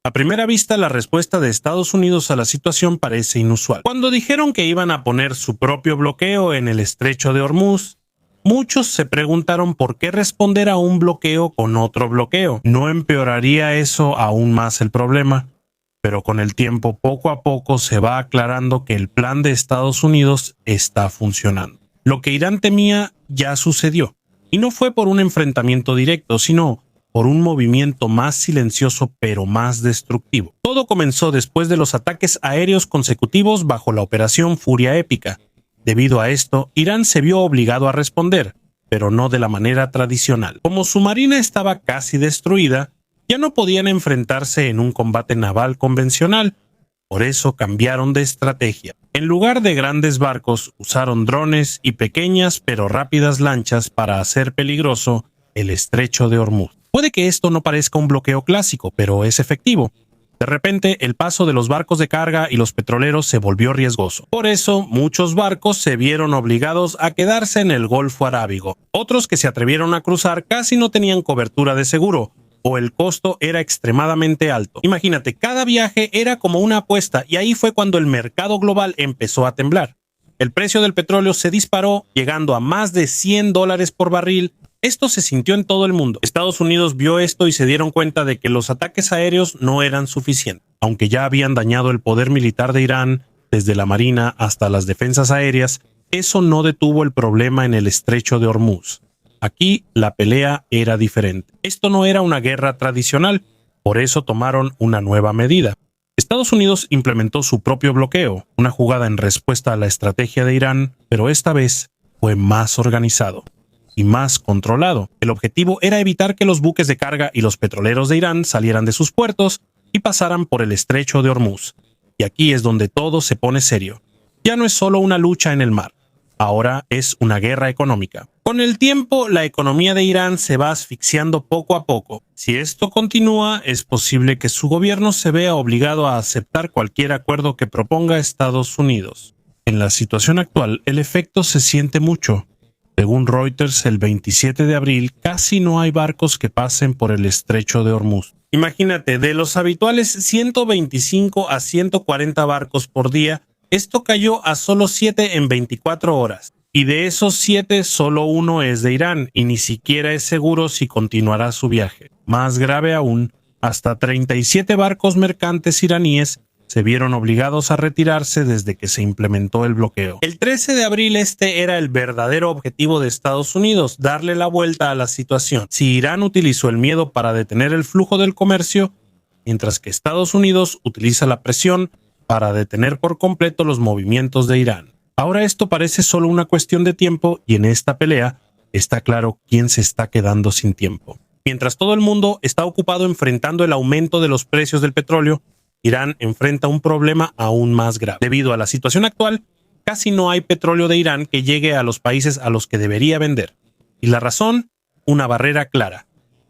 A primera vista, la respuesta de Estados Unidos a la situación parece inusual. Cuando dijeron que iban a poner su propio bloqueo en el estrecho de Hormuz, muchos se preguntaron por qué responder a un bloqueo con otro bloqueo. ¿No empeoraría eso aún más el problema? Pero con el tiempo, poco a poco, se va aclarando que el plan de Estados Unidos está funcionando. Lo que Irán temía ya sucedió, y no fue por un enfrentamiento directo, sino por un movimiento más silencioso pero más destructivo. Todo comenzó después de los ataques aéreos consecutivos bajo la Operación Furia Épica. Debido a esto, Irán se vio obligado a responder, pero no de la manera tradicional. Como su marina estaba casi destruida, ya no podían enfrentarse en un combate naval convencional, por eso cambiaron de estrategia. En lugar de grandes barcos, usaron drones y pequeñas pero rápidas lanchas para hacer peligroso el estrecho de Hormuz. Puede que esto no parezca un bloqueo clásico, pero es efectivo. De repente, el paso de los barcos de carga y los petroleros se volvió riesgoso. Por eso, muchos barcos se vieron obligados a quedarse en el Golfo Arábigo. Otros que se atrevieron a cruzar casi no tenían cobertura de seguro, o el costo era extremadamente alto. Imagínate, cada viaje era como una apuesta, y ahí fue cuando el mercado global empezó a temblar. El precio del petróleo se disparó, llegando a más de $100 por barril. Esto se sintió en todo el mundo. Estados Unidos vio esto y se dieron cuenta de que los ataques aéreos no eran suficientes. Aunque ya habían dañado el poder militar de Irán, desde la marina hasta las defensas aéreas, eso no detuvo el problema en el estrecho de Hormuz. Aquí la pelea era diferente. Esto no era una guerra tradicional, por eso tomaron una nueva medida. Estados Unidos implementó su propio bloqueo, una jugada en respuesta a la estrategia de Irán, pero esta vez fue más organizado y más controlado. El objetivo era evitar que los buques de carga y los petroleros de Irán salieran de sus puertos y pasaran por el estrecho de Hormuz. Y aquí es donde todo se pone serio. Ya no es solo una lucha en el mar, ahora es una guerra económica. Con el tiempo, la economía de Irán se va asfixiando poco a poco. Si esto continúa, es posible que su gobierno se vea obligado a aceptar cualquier acuerdo que proponga Estados Unidos. En la situación actual, el efecto se siente mucho. Según Reuters, el 27 de abril casi no hay barcos que pasen por el estrecho de Hormuz. Imagínate, de los habituales 125 a 140 barcos por día, esto cayó a solo 7 en 24 horas. Y de esos 7, solo uno es de Irán, y ni siquiera es seguro si continuará su viaje. Más grave aún, hasta 37 barcos mercantes iraníes se vieron obligados a retirarse desde que se implementó el bloqueo. El 13 de abril este era el verdadero objetivo de Estados Unidos, darle la vuelta a la situación. Si Irán utilizó el miedo para detener el flujo del comercio, mientras que Estados Unidos utiliza la presión para detener por completo los movimientos de Irán. Ahora esto parece solo una cuestión de tiempo y en esta pelea está claro quién se está quedando sin tiempo. Mientras todo el mundo está ocupado enfrentando el aumento de los precios del petróleo, Irán enfrenta un problema aún más grave. Debido a la situación actual, casi no hay petróleo de Irán que llegue a los países a los que debería vender. Y la razón, una barrera clara: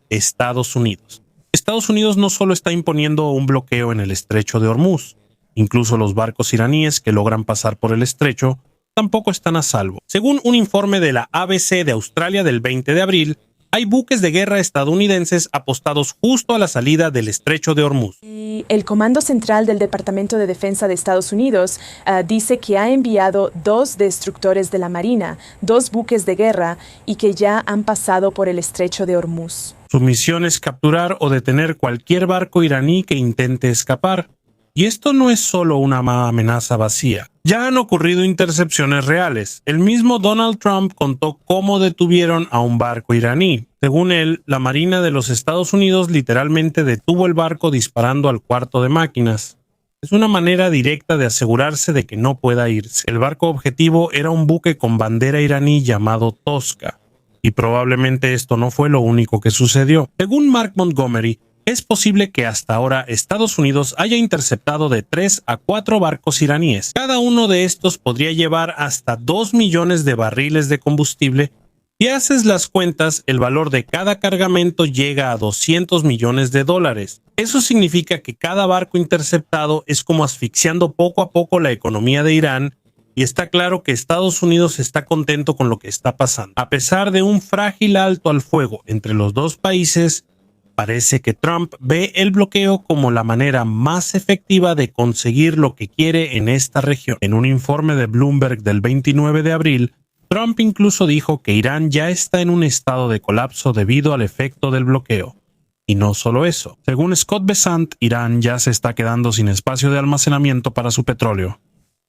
Estados Unidos. Estados Unidos no solo está imponiendo un bloqueo en el estrecho de Hormuz, incluso los barcos iraníes que logran pasar por el estrecho tampoco están a salvo. Según un informe de la ABC de Australia del 20 de abril, hay buques de guerra estadounidenses apostados justo a la salida del estrecho de Hormuz. Y el Comando Central del Departamento de Defensa de Estados Unidos dice que ha enviado 2 destructores de la Marina, 2 buques de guerra, y que ya han pasado por el estrecho de Hormuz. Su misión es capturar o detener cualquier barco iraní que intente escapar. Y esto no es solo una amenaza vacía. Ya han ocurrido intercepciones reales. El mismo Donald Trump contó cómo detuvieron a un barco iraní. Según él, la Marina de los Estados Unidos literalmente detuvo el barco disparando al cuarto de máquinas. Es una manera directa de asegurarse de que no pueda irse. El barco objetivo era un buque con bandera iraní llamado Tosca. Y probablemente esto no fue lo único que sucedió. Según Mark Montgomery, es posible que hasta ahora Estados Unidos haya interceptado de 3 a 4 barcos iraníes. Cada uno de estos podría llevar hasta 2 millones de barriles de combustible. Si haces las cuentas, el valor de cada cargamento llega a $200 millones. Eso significa que cada barco interceptado es como asfixiando poco a poco la economía de Irán, y está claro que Estados Unidos está contento con lo que está pasando. A pesar de un frágil alto al fuego entre los dos países, Parece que Trump ve el bloqueo como la manera más efectiva de conseguir lo que quiere en esta región. En un informe de Bloomberg del 29 de abril, Trump incluso dijo que Irán ya está en un estado de colapso debido al efecto del bloqueo. Y no solo eso. Según Scott Bessant, Irán ya se está quedando sin espacio de almacenamiento para su petróleo.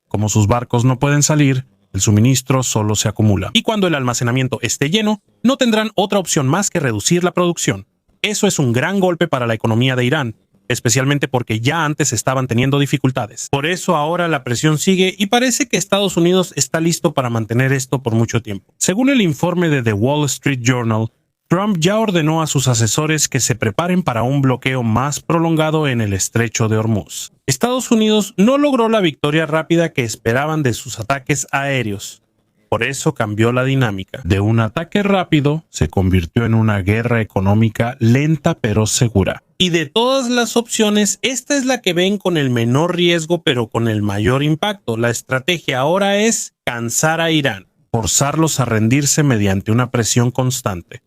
Como sus barcos no pueden salir, el suministro solo se acumula. Y cuando el almacenamiento esté lleno, no tendrán otra opción más que reducir la producción. Eso es un gran golpe para la economía de Irán, especialmente porque ya antes estaban teniendo dificultades. Por eso ahora la presión sigue y parece que Estados Unidos está listo para mantener esto por mucho tiempo. Según el informe de The Wall Street Journal, Trump ya ordenó a sus asesores que se preparen para un bloqueo más prolongado en el estrecho de Hormuz. Estados Unidos no logró la victoria rápida que esperaban de sus ataques aéreos. Por eso cambió la dinámica. De un ataque rápido se convirtió en una guerra económica lenta pero segura. Y de todas las opciones, esta es la que ven con el menor riesgo pero con el mayor impacto. La estrategia ahora es cansar a Irán, forzarlos a rendirse mediante una presión constante.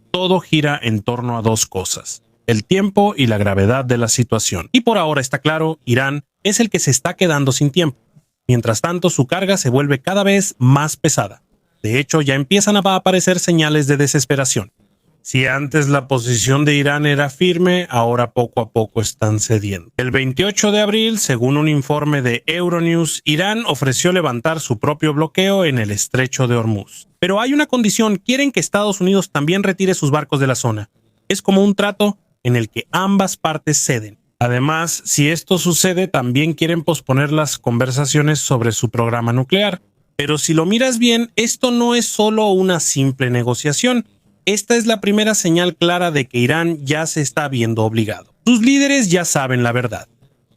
Todo gira en torno a dos cosas: el tiempo y la gravedad de la situación. Y por ahora está claro, Irán es el que se está quedando sin tiempo. Mientras tanto, su carga se vuelve cada vez más pesada. De hecho, ya empiezan a aparecer señales de desesperación. Si antes la posición de Irán era firme, ahora poco a poco están cediendo. El 28 de abril, según un informe de Euronews, Irán ofreció levantar su propio bloqueo en el estrecho de Hormuz. Pero hay una condición: quieren que Estados Unidos también retire sus barcos de la zona. Es como un trato en el que ambas partes ceden. Además, si esto sucede, también quieren posponer las conversaciones sobre su programa nuclear. Pero si lo miras bien, esto no es solo una simple negociación. Esta es la primera señal clara de que Irán ya se está viendo obligado. Sus líderes ya saben la verdad.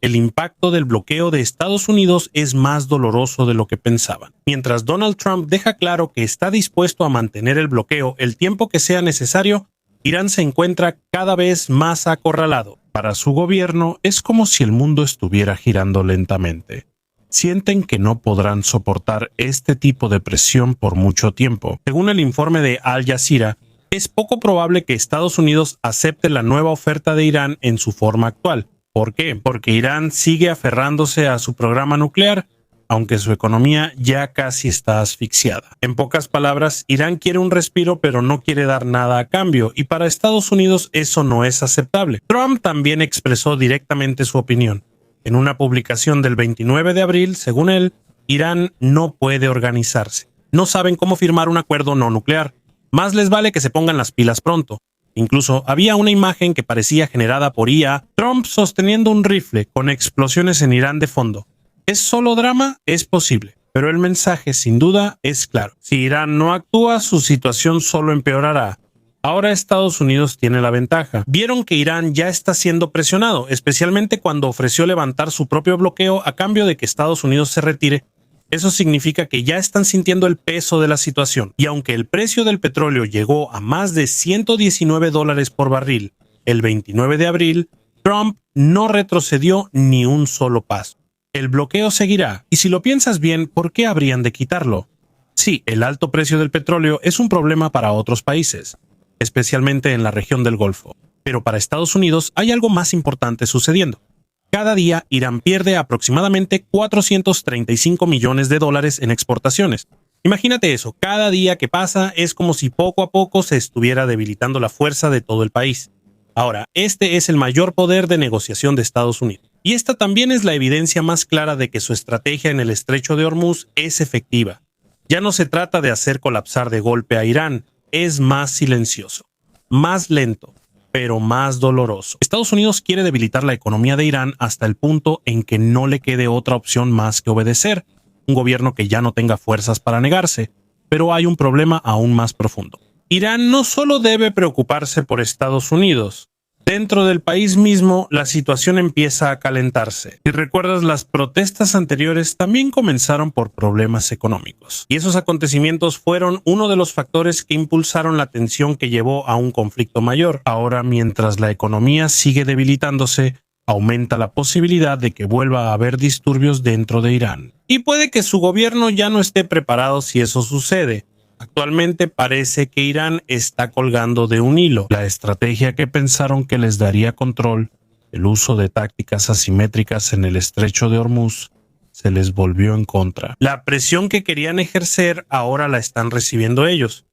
El impacto del bloqueo de Estados Unidos es más doloroso de lo que pensaban. Mientras Donald Trump deja claro que está dispuesto a mantener el bloqueo el tiempo que sea necesario, Irán se encuentra cada vez más acorralado. Para su gobierno es como si el mundo estuviera girando lentamente. Sienten que no podrán soportar este tipo de presión por mucho tiempo. Según el informe de Al Jazeera, es poco probable que Estados Unidos acepte la nueva oferta de Irán en su forma actual. ¿Por qué? Porque Irán sigue aferrándose a su programa nuclear, aunque su economía ya casi está asfixiada. En pocas palabras, Irán quiere un respiro pero no quiere dar nada a cambio, y para Estados Unidos eso no es aceptable. Trump también expresó directamente su opinión. En una publicación del 29 de abril, según él, Irán no puede organizarse. No saben cómo firmar un acuerdo no nuclear. Más les vale que se pongan las pilas pronto. Incluso había una imagen que parecía generada por IA, Trump sosteniendo un rifle con explosiones en Irán de fondo. ¿Es solo drama? Es posible, pero el mensaje sin duda es claro. Si Irán no actúa, su situación solo empeorará. Ahora Estados Unidos tiene la ventaja. Vieron que Irán ya está siendo presionado, especialmente cuando ofreció levantar su propio bloqueo a cambio de que Estados Unidos se retire. Eso significa que ya están sintiendo el peso de la situación. Y aunque el precio del petróleo llegó a más de $119 por barril el 29 de abril, Trump no retrocedió ni un solo paso. El bloqueo seguirá, y si lo piensas bien, ¿por qué habrían de quitarlo? Sí, el alto precio del petróleo es un problema para otros países, especialmente en la región del Golfo. Pero para Estados Unidos hay algo más importante sucediendo. Cada día, Irán pierde aproximadamente $435 millones en exportaciones. Imagínate eso, cada día que pasa es como si poco a poco se estuviera debilitando la fuerza de todo el país. Ahora, este es el mayor poder de negociación de Estados Unidos. Y esta también es la evidencia más clara de que su estrategia en el estrecho de Hormuz es efectiva. Ya no se trata de hacer colapsar de golpe a Irán, es más silencioso, más lento, pero más doloroso. Estados Unidos quiere debilitar la economía de Irán hasta el punto en que no le quede otra opción más que obedecer, un gobierno que ya no tenga fuerzas para negarse, pero hay un problema aún más profundo. Irán no solo debe preocuparse por Estados Unidos. Dentro del país mismo, la situación empieza a calentarse. Si recuerdas, las protestas anteriores también comenzaron por problemas económicos. Y esos acontecimientos fueron uno de los factores que impulsaron la tensión que llevó a un conflicto mayor. Ahora, mientras la economía sigue debilitándose, aumenta la posibilidad de que vuelva a haber disturbios dentro de Irán. Y puede que su gobierno ya no esté preparado si eso sucede. Actualmente parece que Irán está colgando de un hilo. La estrategia que pensaron que les daría control, el uso de tácticas asimétricas en el estrecho de Hormuz, se les volvió en contra. La presión que querían ejercer ahora la están recibiendo ellos.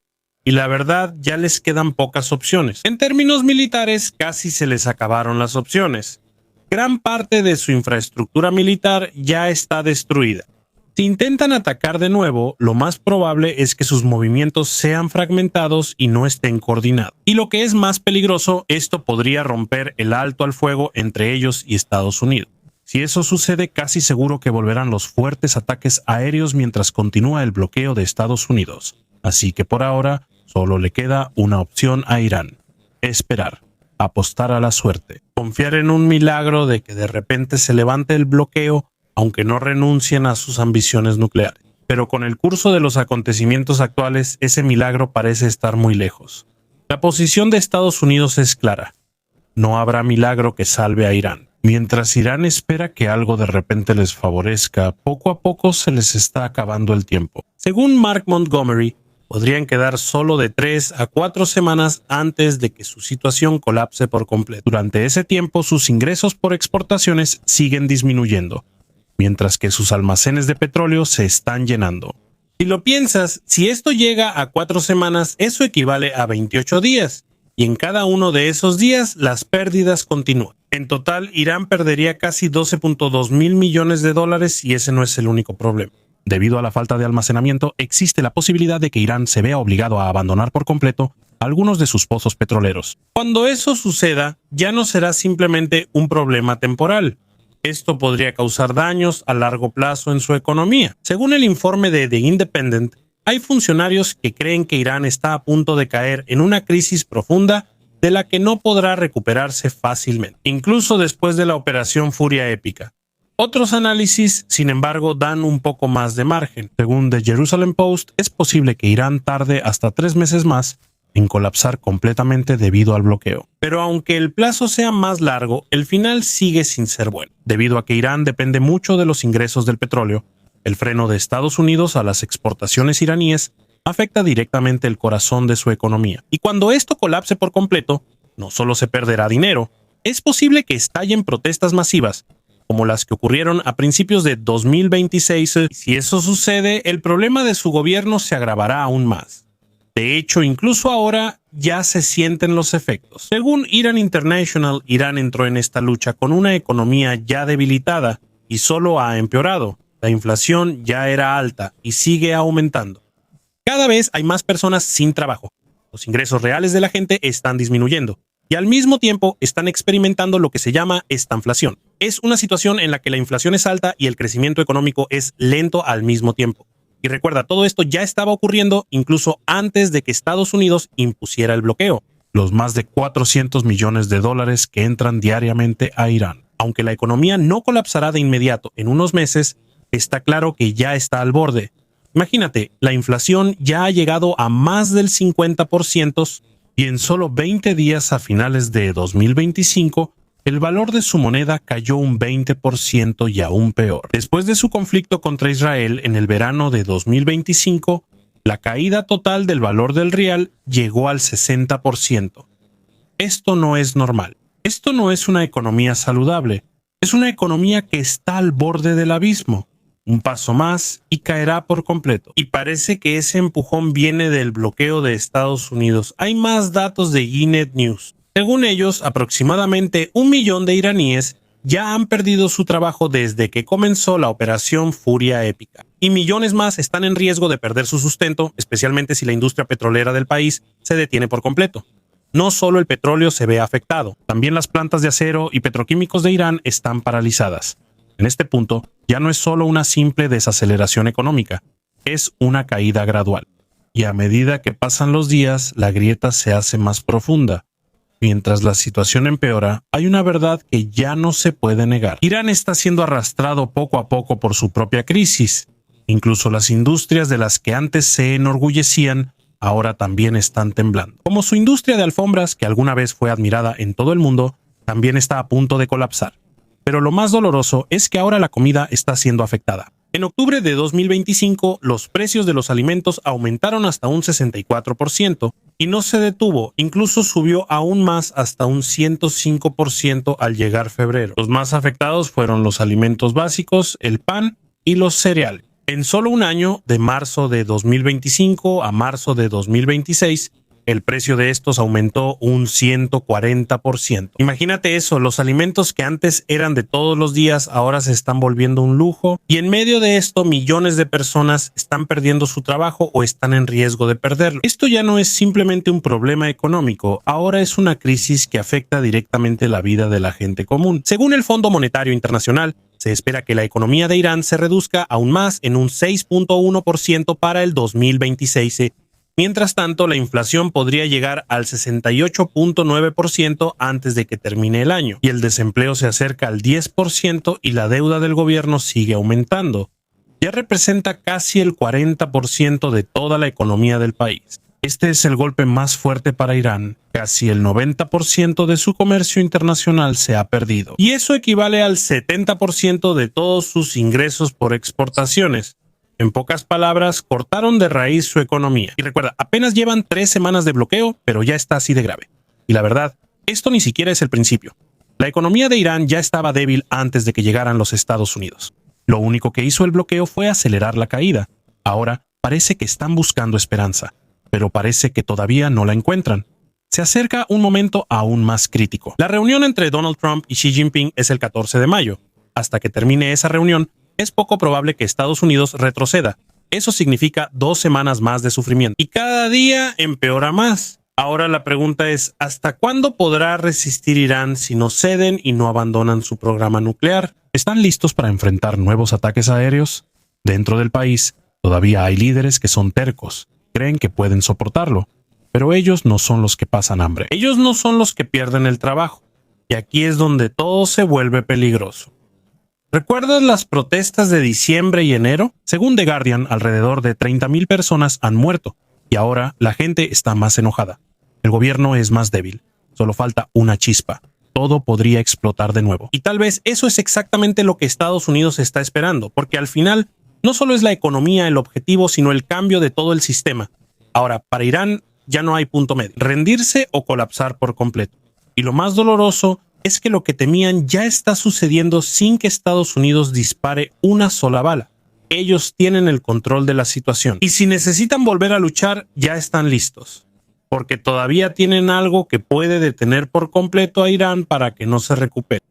Y la verdad, ya les quedan pocas opciones. En términos militares, casi se les acabaron las opciones. Gran parte de su infraestructura militar ya está destruida. Si intentan atacar de nuevo, lo más probable es que sus movimientos sean fragmentados y no estén coordinados. Y lo que es más peligroso, esto podría romper el alto al fuego entre ellos y Estados Unidos. Si eso sucede, casi seguro que volverán los fuertes ataques aéreos mientras continúa el bloqueo de Estados Unidos. Así que por ahora, solo le queda una opción a Irán: esperar, apostar a la suerte, confiar en un milagro de que de repente se levante el bloqueo, aunque no renuncien a sus ambiciones nucleares. Pero con el curso de los acontecimientos actuales, ese milagro parece estar muy lejos. La posición de Estados Unidos es clara: no habrá milagro que salve a Irán. Mientras Irán espera que algo de repente les favorezca, poco a poco se les está acabando el tiempo. Según Mark Montgomery, podrían quedar solo de 3 a 4 semanas antes de que su situación colapse por completo. Durante ese tiempo, sus ingresos por exportaciones siguen disminuyendo, mientras que sus almacenes de petróleo se están llenando. Si lo piensas, si esto llega a 4 semanas, eso equivale a 28 días, y en cada uno de esos días las pérdidas continúan. En total, Irán perdería casi 12.2 mil millones de dólares y ese no es el único problema. Debido a la falta de almacenamiento, existe la posibilidad de que Irán se vea obligado a abandonar por completo algunos de sus pozos petroleros. Cuando eso suceda, ya no será simplemente un problema temporal. Esto podría causar daños a largo plazo en su economía. Según el informe de The Independent, hay funcionarios que creen que Irán está a punto de caer en una crisis profunda de la que no podrá recuperarse fácilmente, incluso después de la operación Furia Épica. Otros análisis, sin embargo, dan un poco más de margen. Según The Jerusalem Post, es posible que Irán tarde hasta 3 meses más en colapsar completamente debido al bloqueo. Pero aunque el plazo sea más largo, el final sigue sin ser bueno. Debido a que Irán depende mucho de los ingresos del petróleo, el freno de Estados Unidos a las exportaciones iraníes afecta directamente el corazón de su economía. Y cuando esto colapse por completo, no solo se perderá dinero, es posible que estallen protestas masivas, como las que ocurrieron a principios de 2026. Si eso sucede, el problema de su gobierno se agravará aún más. De hecho, incluso ahora ya se sienten los efectos. Según Iran International, Irán entró en esta lucha con una economía ya debilitada y solo ha empeorado. La inflación ya era alta y sigue aumentando. Cada vez hay más personas sin trabajo. Los ingresos reales de la gente están disminuyendo y al mismo tiempo están experimentando lo que se llama estanflación. Es una situación en la que la inflación es alta y el crecimiento económico es lento al mismo tiempo. Y recuerda, todo esto ya estaba ocurriendo incluso antes de que Estados Unidos impusiera el bloqueo. Los más de 400 millones de dólares que entran diariamente a Irán. Aunque la economía no colapsará de inmediato en unos meses, está claro que ya está al borde. Imagínate, la inflación ya ha llegado a más del 50% y en solo 20 días a finales de 2025, el valor de su moneda cayó un 20% y aún peor. Después de su conflicto contra Israel en el verano de 2025, la caída total del valor del rial llegó al 60%. Esto no es normal. Esto no es una economía saludable. Es una economía que está al borde del abismo. Un paso más y caerá por completo. Y parece que ese empujón viene del bloqueo de Estados Unidos. Hay más datos de Ynet News. Según ellos, aproximadamente 1 millón de iraníes ya han perdido su trabajo desde que comenzó la operación Furia Épica. Y millones más están en riesgo de perder su sustento, especialmente si la industria petrolera del país se detiene por completo. No solo el petróleo se ve afectado, también las plantas de acero y petroquímicos de Irán están paralizadas. En este punto, ya no es solo una simple desaceleración económica, es una caída gradual. Y a medida que pasan los días, la grieta se hace más profunda. Mientras la situación empeora, hay una verdad que ya no se puede negar. Irán está siendo arrastrado poco a poco por su propia crisis. Incluso las industrias de las que antes se enorgullecían, ahora también están temblando. Como su industria de alfombras, que alguna vez fue admirada en todo el mundo, también está a punto de colapsar. Pero lo más doloroso es que ahora la comida está siendo afectada. En octubre de 2025, los precios de los alimentos aumentaron hasta un 64% y no se detuvo, incluso subió aún más hasta un 105% al llegar febrero. Los más afectados fueron los alimentos básicos, el pan y los cereales. En solo un año, de marzo de 2025 a marzo de 2026, el precio de estos aumentó un 140%. Imagínate eso, los alimentos que antes eran de todos los días ahora se están volviendo un lujo y en medio de esto millones de personas están perdiendo su trabajo o están en riesgo de perderlo. Esto ya no es simplemente un problema económico, ahora es una crisis que afecta directamente la vida de la gente común. Según el Fondo Monetario Internacional, se espera que la economía de Irán se reduzca aún más en un 6.1% para el 2026. Mientras tanto, la inflación podría llegar al 68.9% antes de que termine el año, y el desempleo se acerca al 10% y la deuda del gobierno sigue aumentando. Ya representa casi el 40% de toda la economía del país. Este es el golpe más fuerte para Irán. Casi el 90% de su comercio internacional se ha perdido, y eso equivale al 70% de todos sus ingresos por exportaciones. En pocas palabras, cortaron de raíz su economía. Y recuerda, apenas llevan 3 semanas de bloqueo, pero ya está así de grave. Y la verdad, esto ni siquiera es el principio. La economía de Irán ya estaba débil antes de que llegaran los Estados Unidos. Lo único que hizo el bloqueo fue acelerar la caída. Ahora parece que están buscando esperanza, pero parece que todavía no la encuentran. Se acerca un momento aún más crítico. La reunión entre Donald Trump y Xi Jinping es el 14 de mayo. Hasta que termine esa reunión, es poco probable que Estados Unidos retroceda. Eso significa 2 semanas más de sufrimiento. Y cada día empeora más. Ahora la pregunta es, ¿hasta cuándo podrá resistir Irán si no ceden y no abandonan su programa nuclear? ¿Están listos para enfrentar nuevos ataques aéreos? Dentro del país, todavía hay líderes que son tercos. Creen que pueden soportarlo. Pero ellos no son los que pasan hambre. Ellos no son los que pierden el trabajo. Y aquí es donde todo se vuelve peligroso. ¿Recuerdas las protestas de diciembre y enero? Según The Guardian, alrededor de 30,000 personas han muerto y ahora la gente está más enojada. El gobierno es más débil. Solo falta una chispa. Todo podría explotar de nuevo. Y tal vez eso es exactamente lo que Estados Unidos está esperando, porque al final no solo es la economía el objetivo, sino el cambio de todo el sistema. Ahora, para Irán ya no hay punto medio. Rendirse o colapsar por completo. Y lo más doloroso es que lo que temían ya está sucediendo sin que Estados Unidos dispare una sola bala. Ellos tienen el control de la situación. Y si necesitan volver a luchar, ya están listos. Porque todavía tienen algo que puede detener por completo a Irán para que no se recupere.